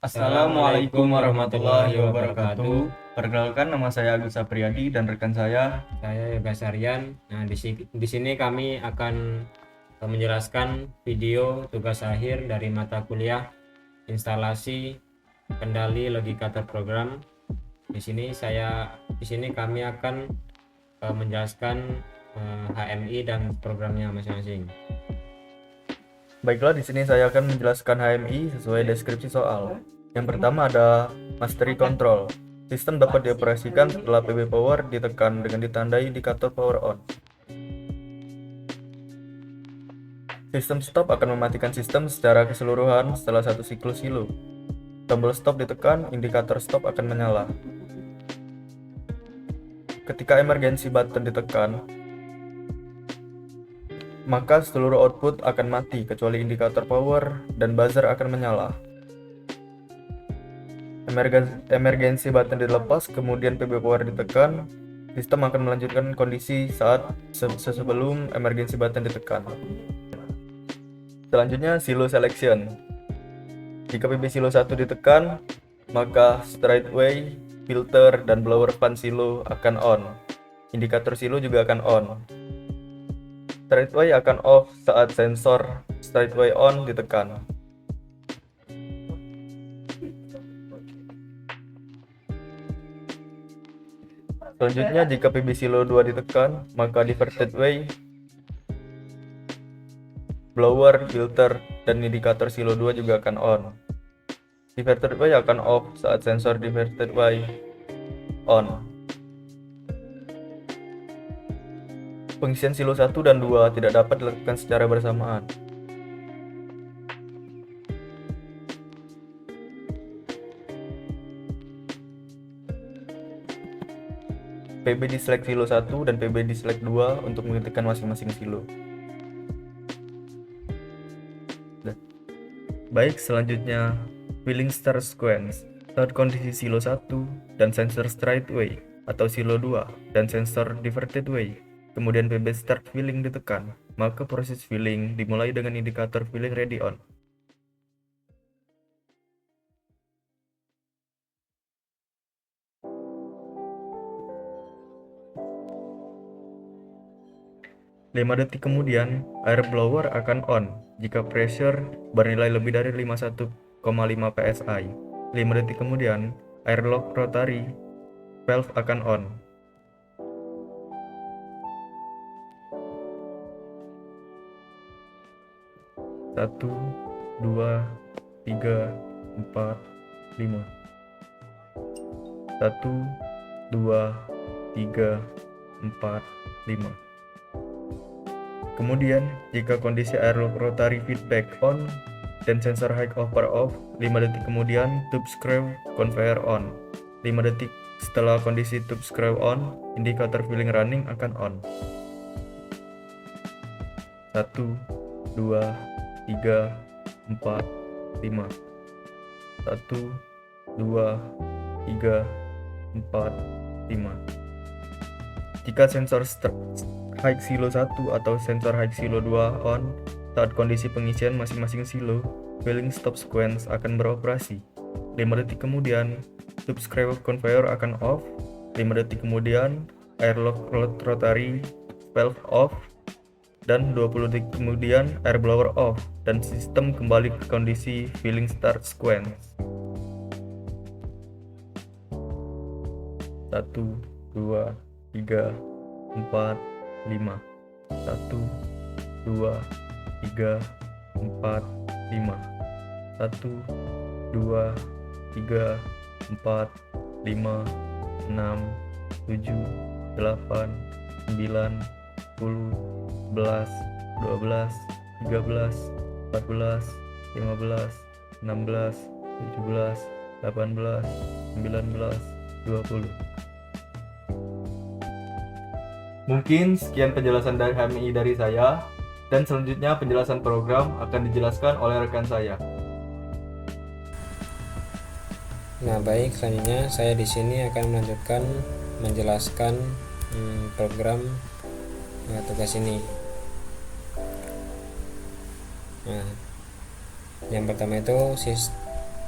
Assalamualaikum warahmatullahi wabarakatuh. Perkenalkan, nama saya Agus Sapriyadi dan rekan saya Yoga Sarian. Nah, di sini kami akan menjelaskan video tugas akhir dari mata kuliah instalasi kendali logika terprogram. Di sini kami akan menjelaskan HMI dan programnya masing-masing. Baiklah, di sini saya akan menjelaskan HMI sesuai deskripsi soal. Yang pertama ada mastery control. Sistem dapat dioperasikan setelah PB power ditekan dengan ditandai indikator power on. Sistem stop akan mematikan sistem secara keseluruhan setelah satu siklus silo. Tombol stop ditekan, indikator stop akan menyala. Ketika emergency button ditekan, maka seluruh output akan mati kecuali indikator power dan buzzer akan menyala. Emergency button dilepas, kemudian PB power ditekan, sistem akan melanjutkan kondisi saat sebelum emergency button ditekan. Selanjutnya silo selection. Jika PB silo 1 ditekan, maka straightway, filter, dan blower fan silo akan on. Indikator silo juga akan on. Straightway akan off saat sensor straightway on ditekan. Selanjutnya, jika PB silo 2 ditekan, maka diverted way, blower, filter, dan indikator silo 2 juga akan on. Diverted way akan off saat sensor diverted way on. Pengisian silo 1 dan 2 tidak dapat dilakukan secara bersamaan. PB di select silo 1 dan PB di select 2 untuk menghentikan masing-masing silo. Baik, selanjutnya filling start sequence. Saat kondisi silo 1 dan sensor straightway atau silo 2 dan sensor diverted way, kemudian PB start filling ditekan, maka proses filling dimulai dengan indikator filling ready on. Lima detik kemudian, air blower akan on jika pressure bernilai lebih dari 51,5 psi. 5 detik kemudian, air lock rotary valve akan on. Satu, dua, tiga, empat, lima. 1, 2, 3, 4, 5. Kemudian, jika kondisi airlock rotary feedback on dan sensor high over off, 5 detik kemudian tube screw conveyor on. 5 detik setelah kondisi tube screw on, indikator filling running akan on. 1, 2, 3, 4, 5. 1, 2, 3, 4, 5. Jika sensor high silo 1 atau sensor high silo 2 on saat kondisi pengisian masing-masing silo, filling stop sequence akan beroperasi. 5 detik kemudian, tube screw conveyor akan off. 5 detik kemudian, airlock rotary valve off. Dan 20 detik kemudian, air blower off. Dan sistem kembali ke kondisi filling start sequence. 1, 2, 3, 4, 5. 1, 2, 3, 4, 5. 1, 2, 3, 4, 5, 6, 7, 8, 9, 10, 11, 12, 13, 14, 15, 16, 17, 18, 19, 20. Mungkin sekian penjelasan dari HMI dari saya, dan selanjutnya penjelasan program akan dijelaskan oleh rekan saya. Nah, baik, selanjutnya saya di sini akan melanjutkan menjelaskan program tugas ini. Nah, yang pertama itu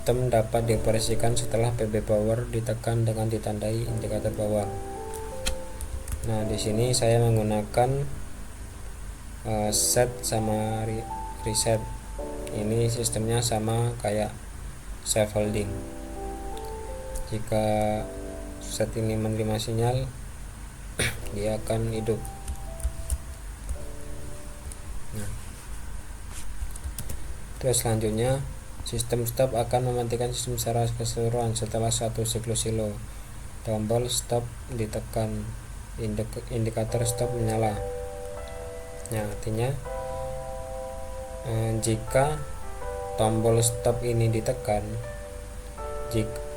sistem dapat dioperasikan setelah PB power ditekan dengan ditandai indikator power. Nah, di sini saya menggunakan set sama reset. Ini sistemnya sama kayak safe holding. Jika set ini menerima sinyal, dia akan hidup. Nah, terus selanjutnya sistem stop akan mematikan sistem secara keseluruhan setelah satu siklus silo. Tombol stop ditekan, indikator stop menyala. Nah, artinya jika tombol stop ini ditekan,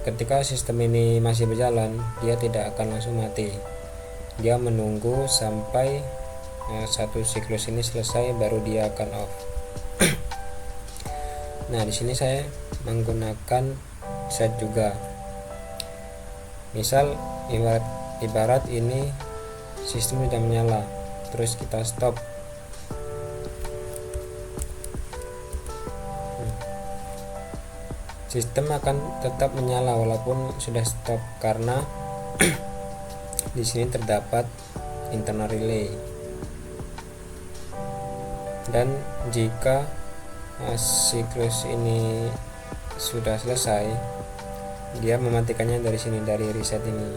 ketika sistem ini masih berjalan, dia tidak akan langsung mati. Dia menunggu sampai satu siklus ini selesai, baru dia akan off. Nah, di sini saya menggunakan set juga. Misal ibarat ini sistem sudah menyala, terus kita stop. Sistem akan tetap menyala walaupun sudah stop karena di sini terdapat internal relay. Dan jika siklus ini sudah selesai, dia mematikannya dari sini, dari reset ini.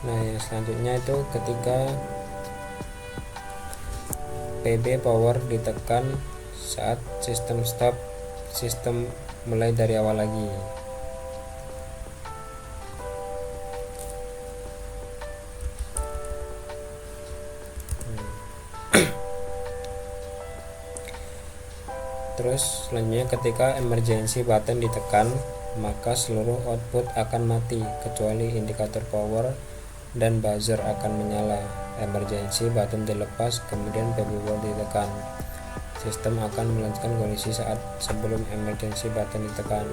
Nah, yang selanjutnya itu ketika PB power ditekan saat sistem stop, sistem mulai dari awal lagi. Terus selanjutnya ketika emergency button ditekan, maka seluruh output akan mati kecuali indikator power dan buzzer akan menyala. Emergency button dilepas, kemudian PB power ditekan. Sistem akan melanjutkan kondisi saat sebelum emergency button ditekan.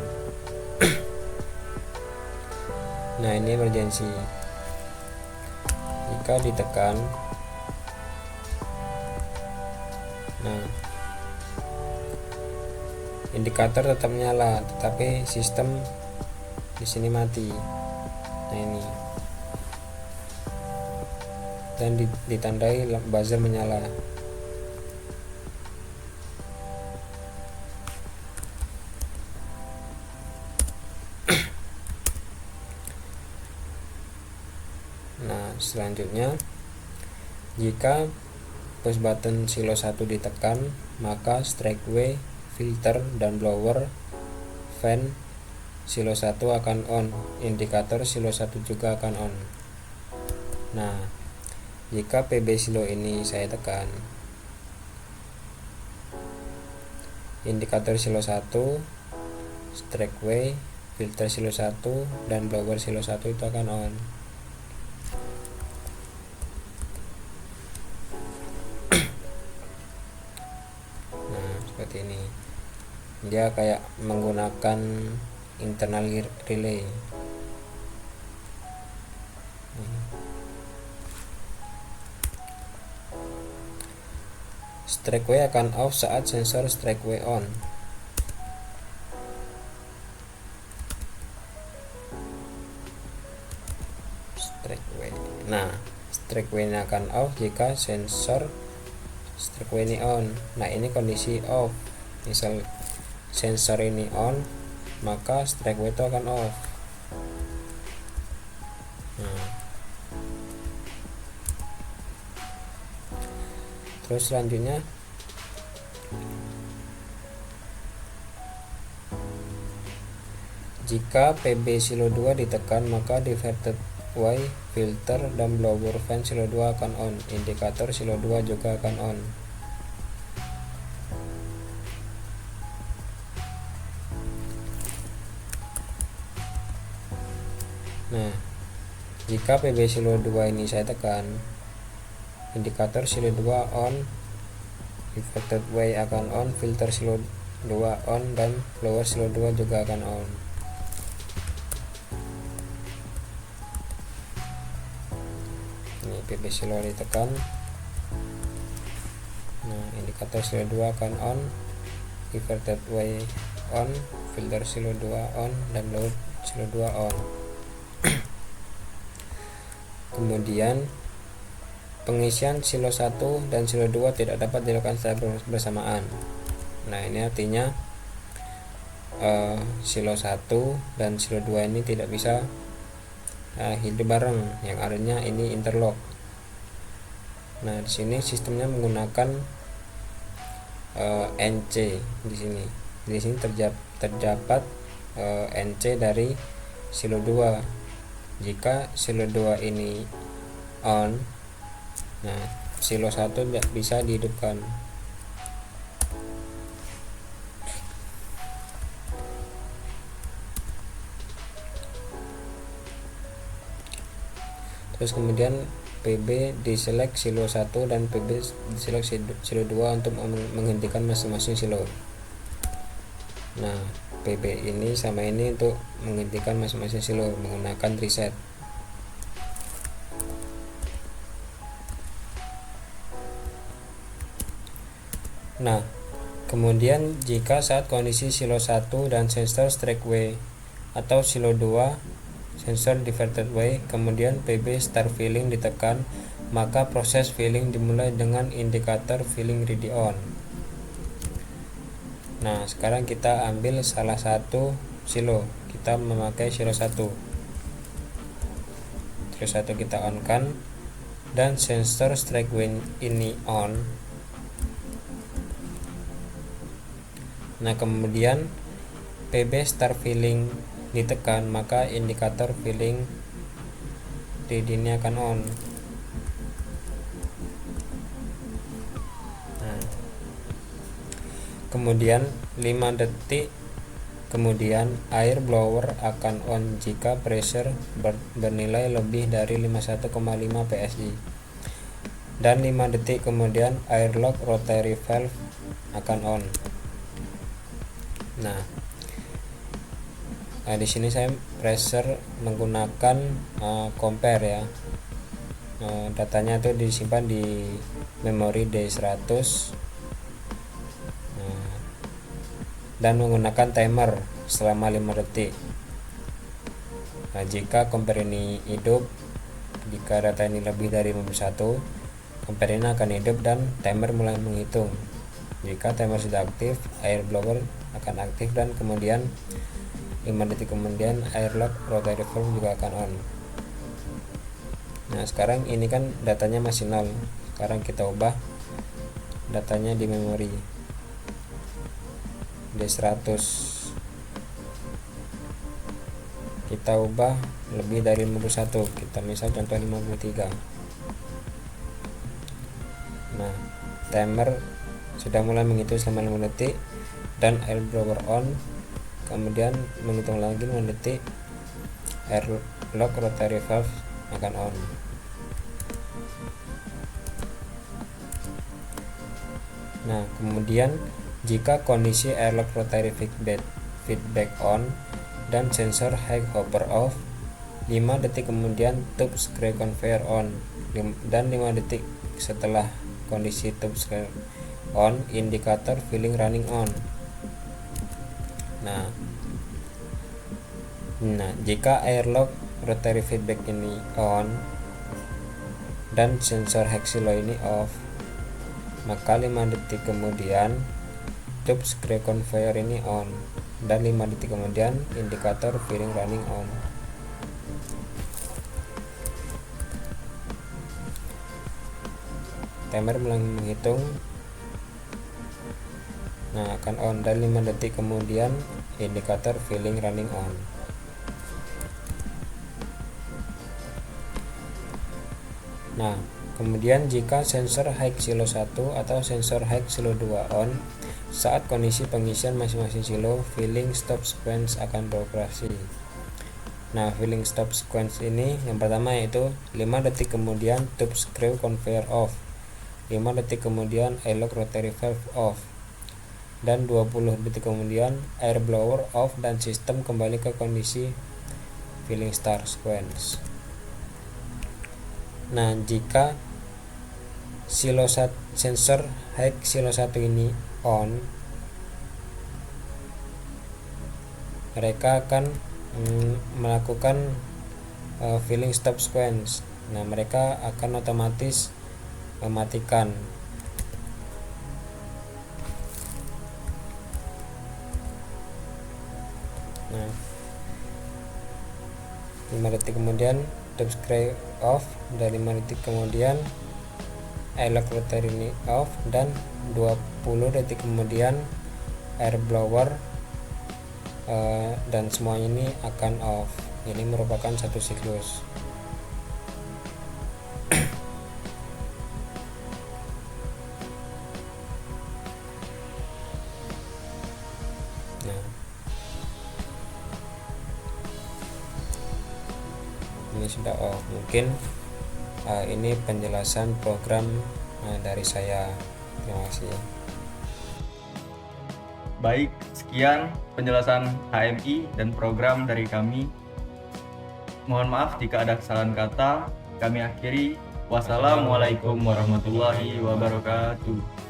Nah, ini emergency. Jika ditekan, nah, indikator tetap menyala, tetapi sistem di sini mati. Nah, ini. Dan ditandai buzzer menyala. Nah, selanjutnya jika push button silo 1 ditekan, maka strikeway, filter, dan blower fan silo 1 akan on, indikator silo 1 juga akan on. Nah, jika PB silo ini saya tekan, indikator silo 1, strikeway, filter silo 1, dan blower silo 1 itu akan on. Nah, seperti ini. Dia kayak menggunakan internal relay. Strikeway akan off saat sensor strikeway on. Strikeway. Nah, strikeway ini akan off jika sensor strikeway ini on. Nah, ini kondisi off. Misal sensor ini on, maka strikeway itu akan off. Nah, terus selanjutnya jika PB silo 2 ditekan, maka diverted Y, filter, dan blower fan silo 2 akan on, indikator silo 2 juga akan on. Nah, jika PB silo 2 ini saya tekan, indikator silo 2 on, diverted Y akan on, filter silo 2 on, dan blower silo 2 juga akan on. Ini PB silo ditekan, indikator silo 2 akan on, diverted way on, filter silo 2 on, dan load silo 2 on. Kemudian pengisian silo 1 dan silo 2 tidak dapat dilakukan secara bersamaan. Nah, ini artinya silo 1 dan silo 2 ini tidak bisa hidup bareng, yang artinya ini interlock. Nah, di sini sistemnya menggunakan NC di sini. Di sini terdapat NC dari silo 2. Jika silo 2 ini on, nah silo 1 tidak bisa dihidupkan. Terus kemudian PB diselect silo 1 dan PB diselect silo 2 untuk menghentikan masing-masing silo. Nah, PB ini sama ini untuk menghentikan masing-masing silo menggunakan reset. Nah, kemudian jika saat kondisi silo 1 dan sensor strike way atau silo 2 sensor diverted way, kemudian PB start filling ditekan, maka proses filling dimulai dengan indikator filling ready on. Nah, sekarang kita ambil salah satu silo, kita memakai silo 1. Silo 1 kita on kan, dan sensor strike way ini on. Nah, kemudian PB start filling ditekan, maka indikator filling ready ini akan on. Nah, kemudian 5 detik kemudian air blower akan on jika pressure bernilai lebih dari 51,5 PSI, dan 5 detik kemudian air lock rotary valve akan on. Nah, di sini saya pressure menggunakan compare ya. Datanya itu disimpan di memori D100 dan menggunakan timer selama 5 detik. Nah, jika compare ini hidup, jika data ini lebih dari 51, compare ini akan hidup dan timer mulai menghitung. Jika timer sudah aktif, air blower akan aktif, dan kemudian 5 detik kemudian air lock rotary valve juga akan on. Nah, sekarang ini kan datanya masih 0. Sekarang kita ubah datanya di memori D100. Kita ubah lebih dari 51, kita misal contoh 53. Nah, timer sudah mulai menghitung selama 5 detik dan air blower on. Kemudian menghitung lagi 5 detik, air lock rotary valve akan on. Nah, kemudian jika kondisi air lock rotary feedback on dan sensor high hopper off, 5 detik kemudian tube screw conveyor on, dan 5 detik setelah kondisi tube screw on, indikator filling running on. Nah, jika air lock rotary feedback ini on dan sensor hexilo ini off, maka 5 detik kemudian tube screw conveyor ini on, dan 5 detik kemudian indikator filling running on. Timer mulai menghitung. Nah, akan on, dan 5 detik kemudian indikator filling running on. Nah, kemudian jika sensor high silo 1 atau sensor high silo 2 on, saat kondisi pengisian masing-masing silo, filling stop sequence akan beroperasi. Nah, filling stop sequence ini yang pertama yaitu 5 detik kemudian tube screw conveyor off, 5 detik kemudian air lock rotary valve off, dan 20 detik kemudian air blower off, dan sistem kembali ke kondisi filling start sequence. Nah, jika silo sensor high silo 1 ini on, mereka akan melakukan filling stop sequence. Nah, mereka akan otomatis mematikan. Nah, 5 detik kemudian top spray off, dan 5 detik kemudian airlock rotor ini off, dan 20 detik kemudian air blower dan semua ini akan off. Ini merupakan satu siklus. Nah, ini sudah off. Mungkin ini penjelasan program dari saya. Terima kasih. Baik, sekian penjelasan HMI dan program dari kami. Mohon maaf jika ada kesalahan kata. Kami akhiri. Wassalamualaikum warahmatullahi wabarakatuh.